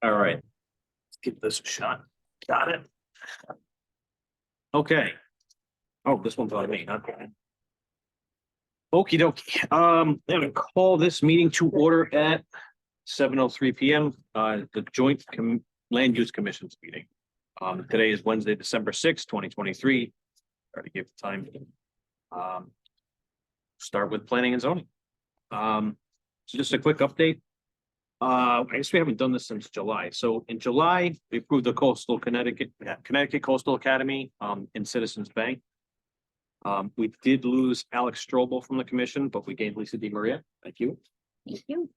All right. Let's give this a shot. Got it. Okay. Oh, this one's on me. Okay. Okie dokie. I'm gonna call this meeting to order at 7:03 PM. The joint land use commissions meeting. Today is Wednesday, December 6th, 2023. Try to give time. Start with planning and zoning. So just a quick update. I guess we haven't done this since July. So in July, we approved the Connecticut Coastal Academy in Citizens Bank. We did lose Alex Strobel from the commission, but we gained Lisa DiMaria. Thank you. Thank you.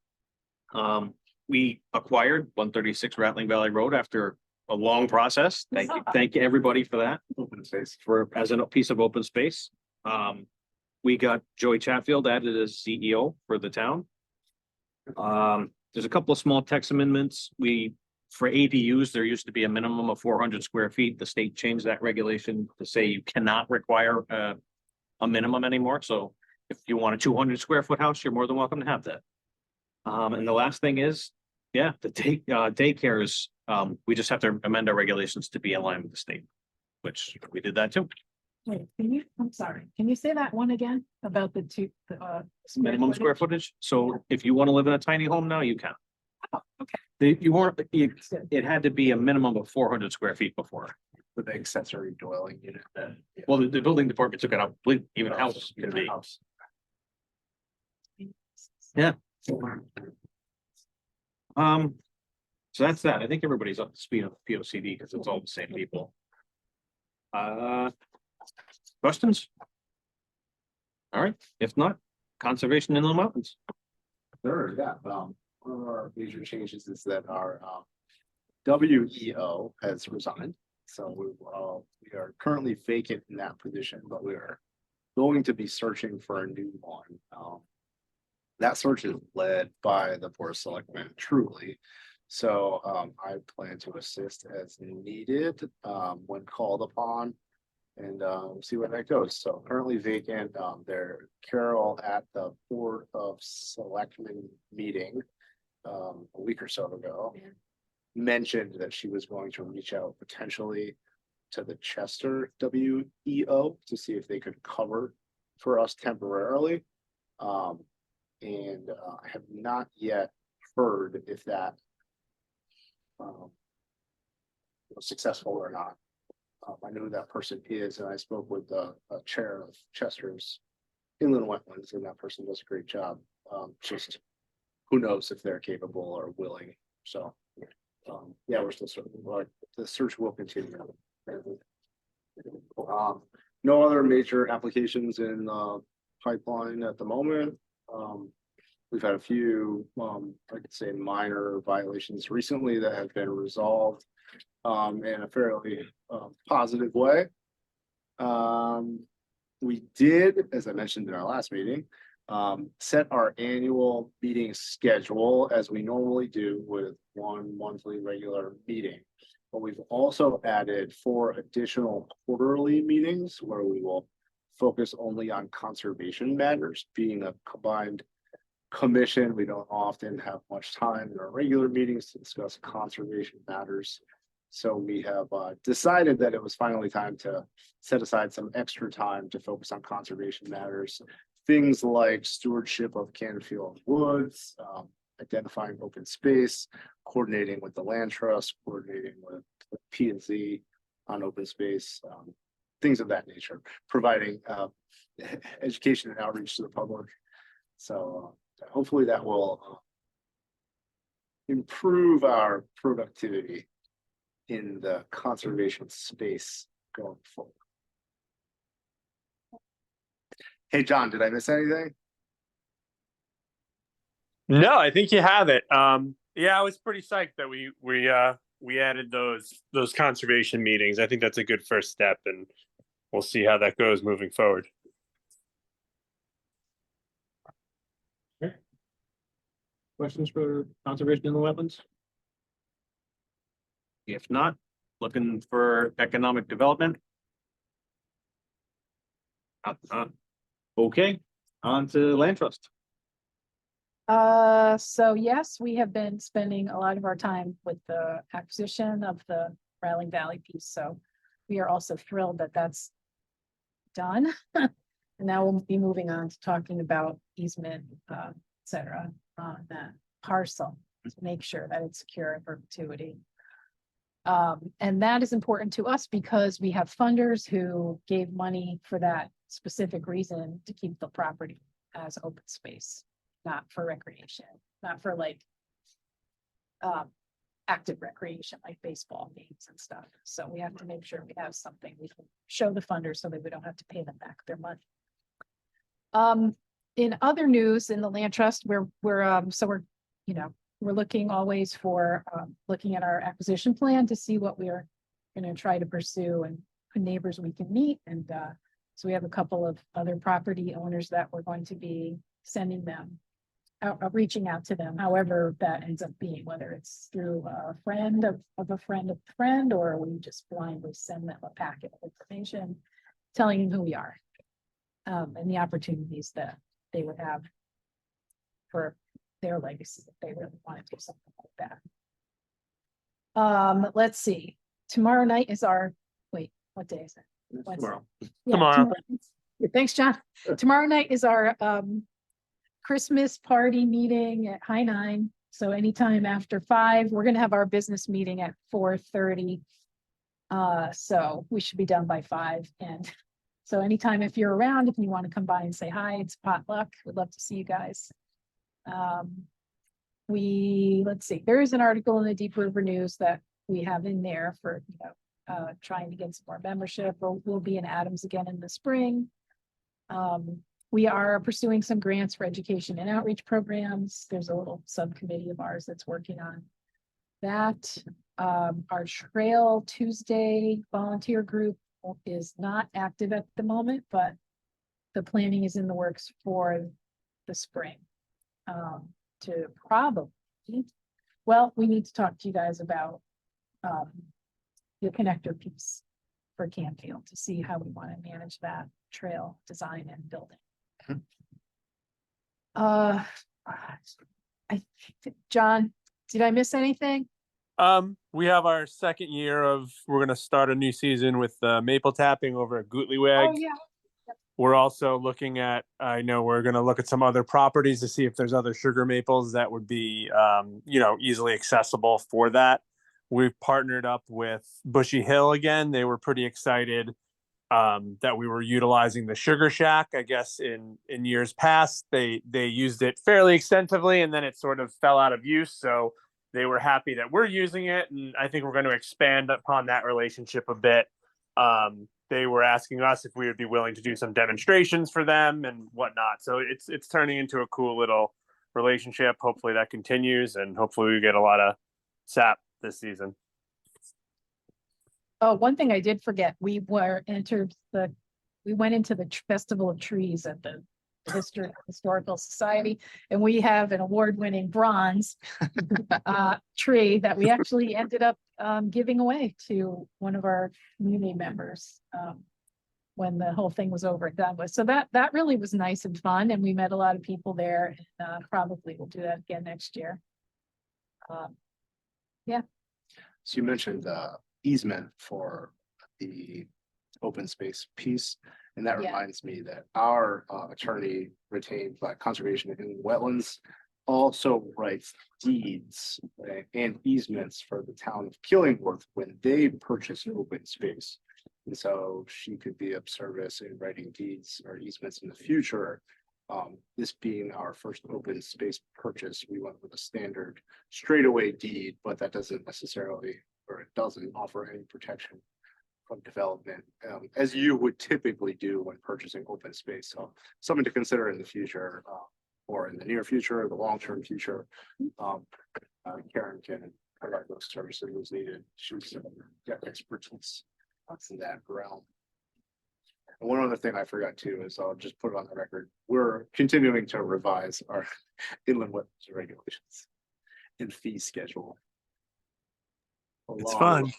We acquired 136 Rattling Valley Road after a long process. Thank you everybody for that. Open space as a piece of open space. We got Joey Chatfield added as CEO for the town. There's a couple of small text amendments. For ADUs, there used to be a minimum of 400 square feet. The state changed that regulation to say you cannot require a minimum anymore. So if you want a 200 square foot house, you're more than welcome to have that. And the last thing is, the daycares, we just have to amend our regulations to be in line with the state, which we did that too. Wait, I'm sorry, can you say that one again about the Minimum square footage. So if you want to live in a tiny home now, you can. Oh, okay. It had to be a minimum of 400 square feet before. With the accessory dwelling unit. Well, the building department took it out, even a house can be. Yeah. So that's that. I think everybody's up to speed on POCD because it's all the same people. Questions? All right, if not, conservation in the mountains. Sure, yeah. One of our major changes is that our WEO has resigned. So we are currently vacant in that position, but we are going to be searching for a new one. That search is led by the Board of Selectmen, truly. So I plan to assist as needed when called upon. And see where that goes. So currently vacant. Carol at the Board of Selectmen meeting a week or so ago mentioned that she was going to reach out potentially to the Chester WEO to see if they could cover for us temporarily. And I have not yet heard if that was successful or not. I know who that person is, and I spoke with the chair of Chester's Inland Wetlands, and that person does a great job. Just who knows if they're capable or willing. So, yeah, we're still certainly the search will continue. No other major applications in the pipeline at the moment. We've had a few, I could say, minor violations recently that have been resolved in a fairly positive way. We did, as I mentioned in our last meeting, set our annual meeting schedule as we normally do with one monthly regular meeting. But we've also added 4 additional quarterly meetings where we will focus only on conservation matters. Being a combined commission, we don't often have much time in our regular meetings to discuss conservation matters. So we have decided that it was finally time to set aside some extra time to focus on conservation matters. Things like stewardship of Canfield Woods, identifying open space, coordinating with the land trust, coordinating with P&Z on open space, things of that nature, providing education and outreach to the public. So hopefully that will improve our productivity in the conservation space going forward. Hey, John, did I miss anything? No, I think you have it. Yeah, I was pretty psyched that we added those conservation meetings. I think that's a good first step, and we'll see how that goes moving forward. Okay. Questions for conservation in the wetlands? If not, looking for economic development. Okay, on to land trust. So yes, we have been spending a lot of our time with the acquisition of the Rattling Valley piece, so we are also thrilled that that's done. And now we'll be moving on to talking about easement, et cetera, on that parcel to make sure that it's secure in perpetuity. And that is important to us because we have funders who gave money for that specific reason to keep the property as open space, not for recreation, not for like active recreation, like baseball games and stuff. So we have to make sure we have something we can show the funders so that we don't have to pay them back their money. In other news in the land trust, we're looking always for looking at our acquisition plan to see what we're going to try to pursue and neighbors we can meet. And so we have a couple of other property owners that we're going to be sending them out, reaching out to them, however that ends up being, whether it's through a friend of a friend of a friend, or we just blindly send them a packet of information telling them who we are and the opportunities that they would have for their legacy if they really want to do something like that. Let's see. Tomorrow night is our, wait, what day is it? Wednesday. Tomorrow. Yeah, Tomorrow. Thanks, John. Tomorrow night is our Christmas party meeting at High Nine. So anytime after 5, we're gonna have our business meeting at 4:30. So we should be done by 5. And so anytime if you're around, if you want to come by and say hi, it's potluck. We'd love to see you guys. Let's see, there is an article in the Deep River News that we have in there for, trying to get some more membership. We'll be in Adams again in the spring. We are pursuing some grants for education and outreach programs. There's a little subcommittee of ours that's working on that. Our Trail Tuesday volunteer group is not active at the moment, but the planning is in the works for the spring. To probably, well, we need to talk to you guys about the connector piece for Canfield to see how we want to manage that trail design and building. John, did I miss anything? We have our second year of, we're gonna start a new season with maple tapping over at Gootlywag. Oh, yeah. We're also looking at, I know we're gonna look at some other properties to see if there's other sugar maples that would be, easily accessible for that. We've partnered up with Bushy Hill again. They were pretty excited that we were utilizing the Sugar Shack. I guess in years past, they used it fairly extensively and then it sort of fell out of use. So they were happy that we're using it. And I think we're going to expand upon that relationship a bit. They were asking us if we would be willing to do some demonstrations for them and whatnot. So it's turning into a cool little relationship. Hopefully that continues and hopefully we get a lot of sap this season. Oh, one thing I did forget, we went into the Festival of Trees at the Historical Society, and we have an award-winning bronze tree that we actually ended up giving away to one of our community members when the whole thing was over and done with. So that really was nice and fun, and we met a lot of people there, and probably we'll do that again next year. Yeah. So you mentioned easement for the open space piece. And that Yeah. reminds me that our attorney retained by Conservation in Wetlands also writes deeds and easements for the town of Killingworth when they purchase an open space. And so she could be of service in writing deeds or easements in the future. This being our first open space purchase, we went with a standard straightaway deed, but that doesn't necessarily, or it doesn't offer any protection from development, as you would typically do when purchasing open space. So something to consider in the future, or in the near future, or the long-term future. Karen can provide those services as needed. She's got expertise in that realm. And one other thing I forgot too is I'll just put it on the record. We're continuing to revise our inland wetlands regulations and fee schedule. It's fun.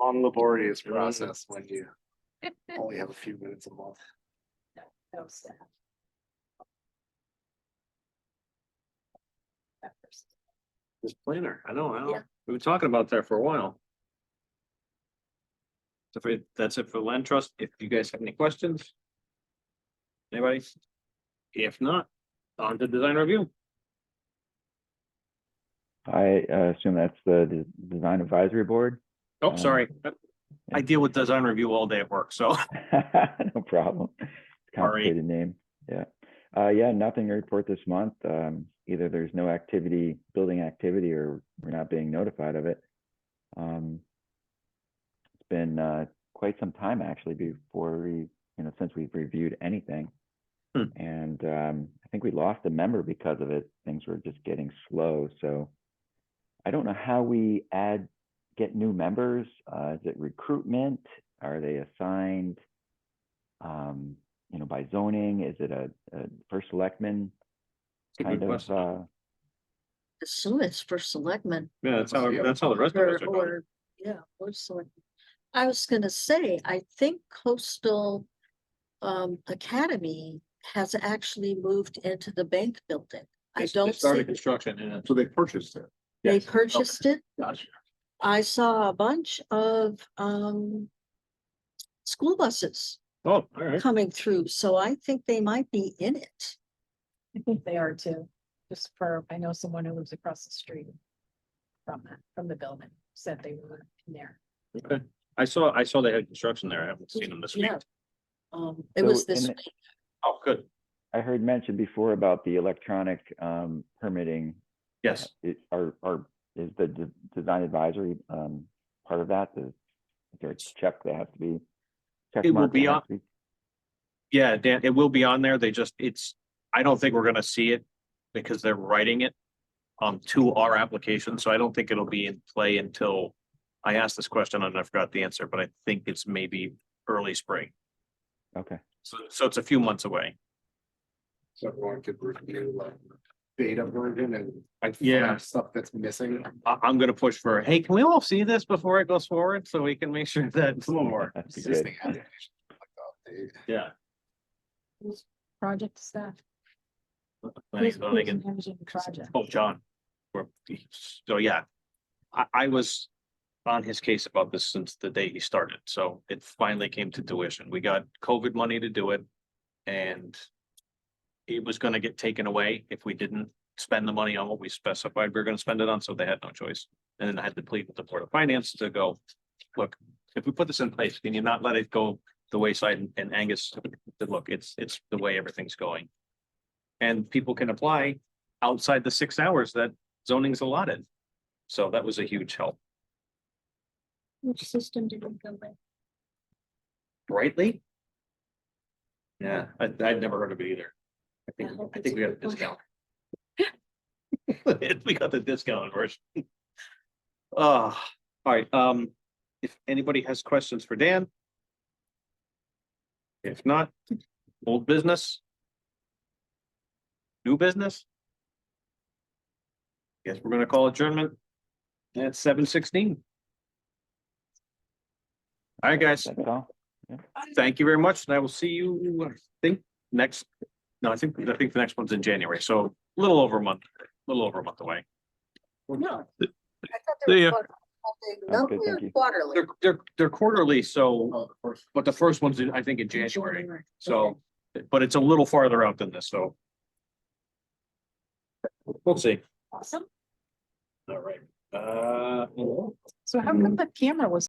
Long laborious process when you only have a few minutes a month. No staff. This planner, I know, Yeah. we've been talking about that for a while. So that's it for land trust. If you guys have any questions? Anybody? If not, on to design review. I assume that's the design advisory board. Oh, sorry. I deal with design review all day at work, so. No problem. Complicated name. Yeah. Yeah, nothing to report this month. Either there's no activity, building activity, or we're not being notified of it. It's been quite some time actually before since we've reviewed anything. And I think we lost a member because of it. Things were just getting slow. So I don't know how we get new members. Is it recruitment? Are they assigned, by zoning? Is it a first selectman kind of? Assume it's for selectmen Yeah, that's how the rest of us are going. or, yeah, or selectmen. I was gonna say, I think Coastal Academy has actually moved into the bank building. I They don't started see, construction and. So they purchased it. they Yes. purchased it. Gotcha. I saw a bunch of school buses Oh, all right. coming through, so I think they might be in it. I think they are too. Just for, I know someone who lives across the street from the building, said they were in there. Okay. I saw they had construction there. I haven't seen them this week. Yeah. It was So, this and week. Oh, good. I heard mentioned before about the electronic permitting. Yes. Is the design advisory part of that? Is there a check that has to be? check It will mark that be has on- to be- Yeah, Dan, it will be on there. I don't think we're gonna see it because they're writing it to our application, so I don't think it'll be in play until I asked this question and I forgot the answer, but I think it's maybe early spring. Okay. So it's a few months away. So everyone could review like beta version and Yeah. find stuff that's missing. I'm gonna push for, hey, can we all see this before it goes forward so we can make sure that some of our, That'd be good. Existing applications. like the update. yeah. Project staff. Planning, Who's zoning, and- managing the project? Oh, John. So, yeah, I was on his case about this since the day he started, so it finally came to tuition. We got COVID money to do it. And it was gonna get taken away if we didn't spend the money on what we specified we were gonna spend it on, so they had no choice. And then I had to plead with the Board of Finance to go, look, if we put this in place, can you not let it go the wayside? And Angus said, look, it's the way everything's going. And people can apply outside the 6 hours that zoning's allotted. So that was a huge help. Which system did we go with? Brightly? Yeah, I'd never heard of it either. I think we got a discount. We got the discount version. All right, if anybody has questions for Dan. If not, old business. New business. Guess we're gonna call adjournment at 7:16. All right, guys, That's all. thank you very much, and I will see you, I think, I think the next one's in January, so a little over a month away. No. I thought See they ya. were Sounds good, thank you. quarterly. They're quarterly, so, Oh, the first. but the first one's, I think, in January, so, but it's a little farther out than this, so. We'll see. Awesome. All right. So how come the camera was